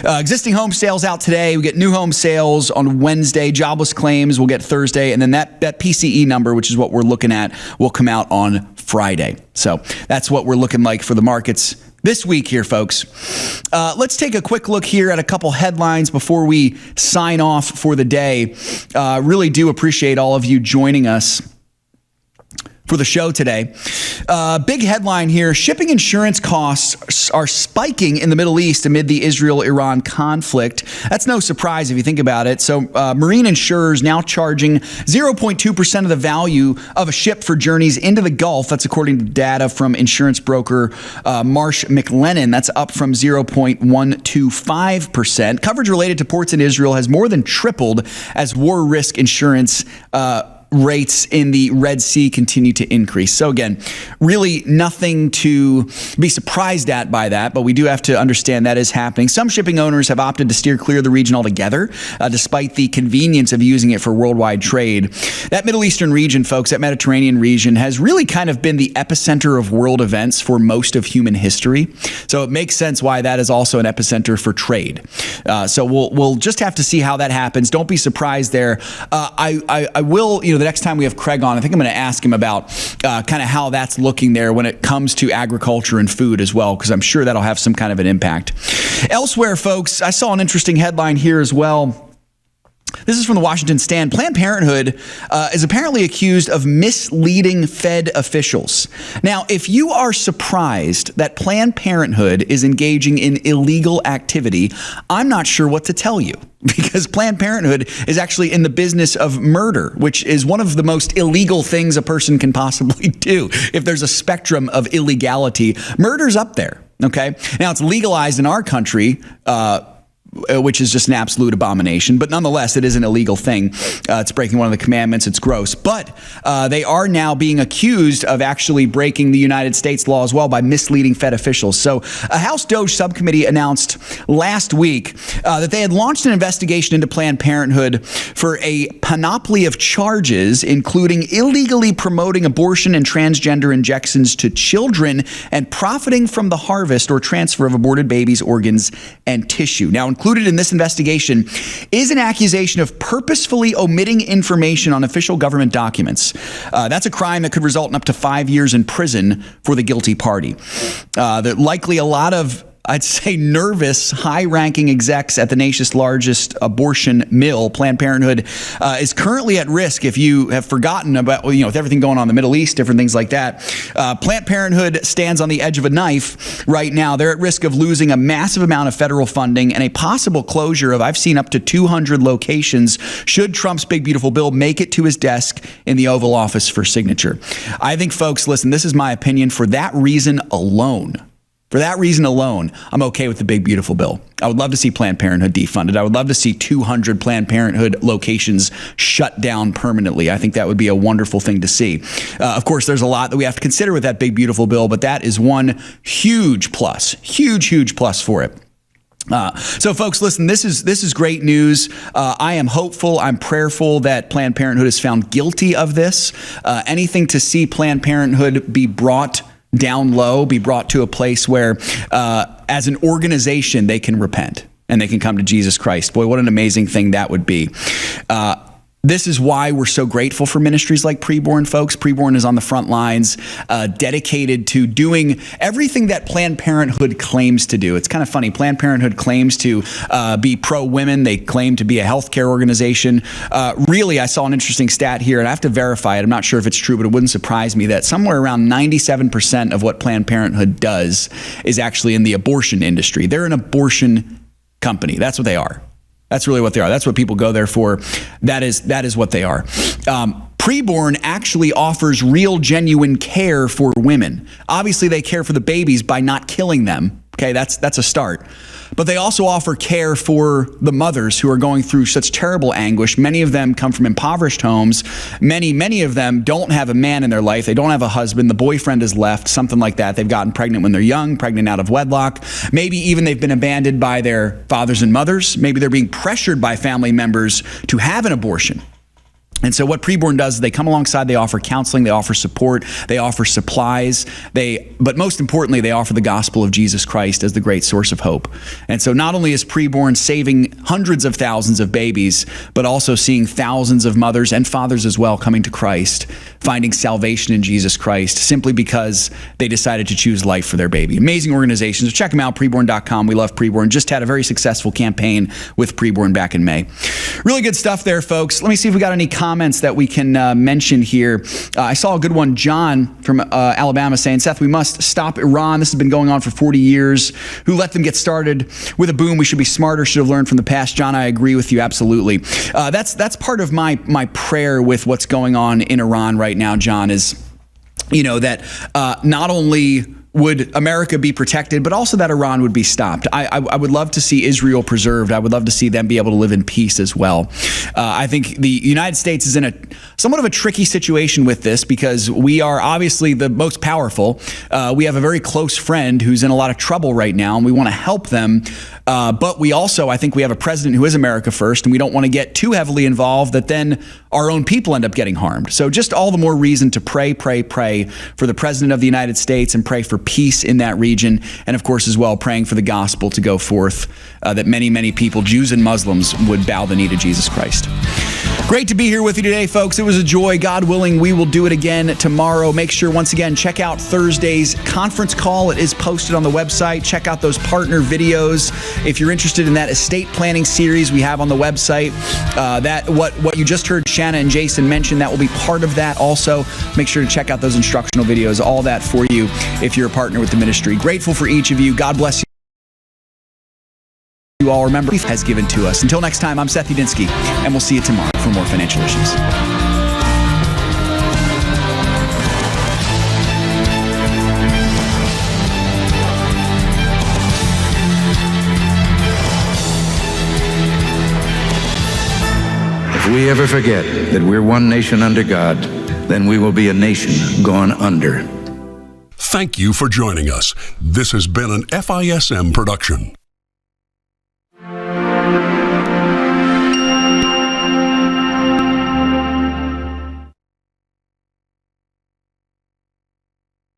Speaker 3: Existing home sales out today. We get new home sales on Wednesday. Jobless claims we'll get Thursday. And then that PCE number, which is what we're looking at, will come out on Friday. So that's what we're looking like for the markets this week here, folks. Let's take a quick look here at a couple headlines before we sign off for the day. Really do appreciate all of you joining us for the show today. Big headline here. Shipping insurance costs are spiking in the Middle East amid the Israel-Iran conflict. That's no surprise if you think about it. So marine insurers now charging 0.2% of the value of a ship for journeys into the Gulf. That's according to data from insurance broker Marsh McLennan. That's up from 0.125%. Coverage related to ports in Israel has more than tripled as war risk insurance rates in the Red Sea continue to increase. So again, really nothing to be surprised at by that, but we do have to understand that is happening. Some shipping owners have opted to steer clear of the region altogether, despite the convenience of using it for worldwide trade. That Middle Eastern region, folks, that Mediterranean region has really kind of been the epicenter of world events for most of human history. So it makes sense why that is also an epicenter for trade. So we'll just have to see how that happens. Don't be surprised there. I will, the next time we have Craig on, I think I'm going to ask him about kind of how that's looking there when it comes to agriculture and food as well, because I'm sure that'll have some kind of an impact. Elsewhere, folks, I saw an interesting headline here as well. This is from the Washington Stand. Planned Parenthood is apparently accused of misleading Fed officials. Now, if you are surprised that Planned Parenthood is engaging in illegal activity, I'm not sure what to tell you, because Planned Parenthood is actually in the business of murder, which is one of the most illegal things a person can possibly do. If there's a spectrum of illegality, murder's up there. Okay. Now, it's legalized in our country, which is just an absolute abomination. But nonetheless, it is an illegal thing. It's breaking one of the commandments. It's gross. But they are now being accused of actually breaking the United States law as well by misleading Fed officials. So a House DOJ subcommittee announced last week that they had launched an investigation into Planned Parenthood for a panoply of charges, including illegally promoting abortion and transgender injections to children and profiting from the harvest or transfer of aborted babies' organs and tissue. Now, included in this investigation is an accusation of purposefully omitting information on official government documents. That's a crime that could result in up to 5 years in prison for the guilty party. Likely a lot of, I'd say, nervous, high-ranking execs at the nation's largest abortion mill, Planned Parenthood, is currently at risk. If you have forgotten about, with everything going on in the Middle East, different things like that, Planned Parenthood stands on the edge of a knife right now. They're at risk of losing a massive amount of federal funding and a possible closure of, I've seen, up to 200 locations should Trump's big, beautiful bill make it to his desk in the Oval Office for signature. I think, folks, listen, this is my opinion. For that reason alone, I'm okay with the big, beautiful bill. I would love to see Planned Parenthood defunded. I would love to see 200 Planned Parenthood locations shut down permanently. I think that would be a wonderful thing to see. Of course, there's a lot that we have to consider with that big, beautiful bill, but that is one huge plus for it. So, folks, listen, this is great news. I am hopeful. I'm prayerful that Planned Parenthood is found guilty of this. Anything to see Planned Parenthood be brought down low, be brought to a place where, as an organization, they can repent and they can come to Jesus Christ. Boy, what an amazing thing that would be. This is why we're so grateful for ministries like Preborn, folks. Preborn is on the front lines, dedicated to doing everything that Planned Parenthood claims to do. It's kind of funny. Planned Parenthood claims to be pro-women. They claim to be a healthcare organization. Really, I saw an interesting stat here, and I have to verify it. I'm not sure if it's true, but it wouldn't surprise me that somewhere around 97% of what Planned Parenthood does is actually in the abortion industry. They're an abortion company. That's what they are. That's really what they are. That's what people go there for. That is what they are. Preborn actually offers real, genuine care for women. Obviously, they care for the babies by not killing them. Okay, that's a start. But they also offer care for the mothers who are going through such terrible anguish. Many of them come from impoverished homes. Many of them don't have a man in their life. They don't have a husband. The boyfriend has left, something like that. They've gotten pregnant when they're young, pregnant out of wedlock. Maybe even they've been abandoned by their fathers and mothers. Maybe they're being pressured by family members to have an abortion. And so what Preborn does is they come alongside, they offer counseling, they offer support, they offer supplies, but most importantly, they offer the gospel of Jesus Christ as the great source of hope. And so not only is Preborn saving hundreds of thousands of babies, but also seeing thousands of mothers and fathers as well coming to Christ, finding salvation in Jesus Christ simply because they decided to choose life for their baby. Amazing organizations. So check them out, preborn.com. We love Preborn. Just had a very successful campaign with Preborn back in May. Really good stuff there, folks. Let me see if we got any comments that we can mention here. I saw a good one, John from Alabama, saying, Seth, we must stop Iran. This has been going on for 40 years. Who let them get started with a boom? We should be smarter, should have learned from the past. John, I agree with you, absolutely. That's part of my prayer with what's going on in Iran right now, John, is, that not only would America be protected, but also that Iran would be stopped. I would love to see Israel preserved. I would love to see them be able to live in peace as well. I think the United States is in a somewhat of a tricky situation with this because we are obviously the most powerful. We have a very close friend who's in a lot of trouble right now, and we want to help them. But we also, I think we have a president who is America first, and we don't want to get too heavily involved that then our own people end up getting harmed. So just all the more reason to pray for the President of the United States and pray for peace in that region. And of course, as well, praying for the gospel to go forth, that many people, Jews and Muslims, would bow the knee to Jesus Christ. Great to be here with you today, folks. It was a joy. God willing, we will do it again tomorrow. Make sure, once again, check out Thursday's conference call. It is posted on the website. Check out those partner videos. If you're interested in that estate planning series we have on the website, what you just heard Shana and Jason mention, that will be part of that also. Make sure to check out those instructional videos, all that for you if you're a partner with the ministry. Grateful for each of you. God bless you all. Remember, He has given to us. Until next time, I'm Seth Udinsky, and we'll see you tomorrow for more financial issues.
Speaker 1: If we ever forget that we're one nation under God, then we will be a nation gone under.
Speaker 22: Thank you for joining us. This has been an FISM production.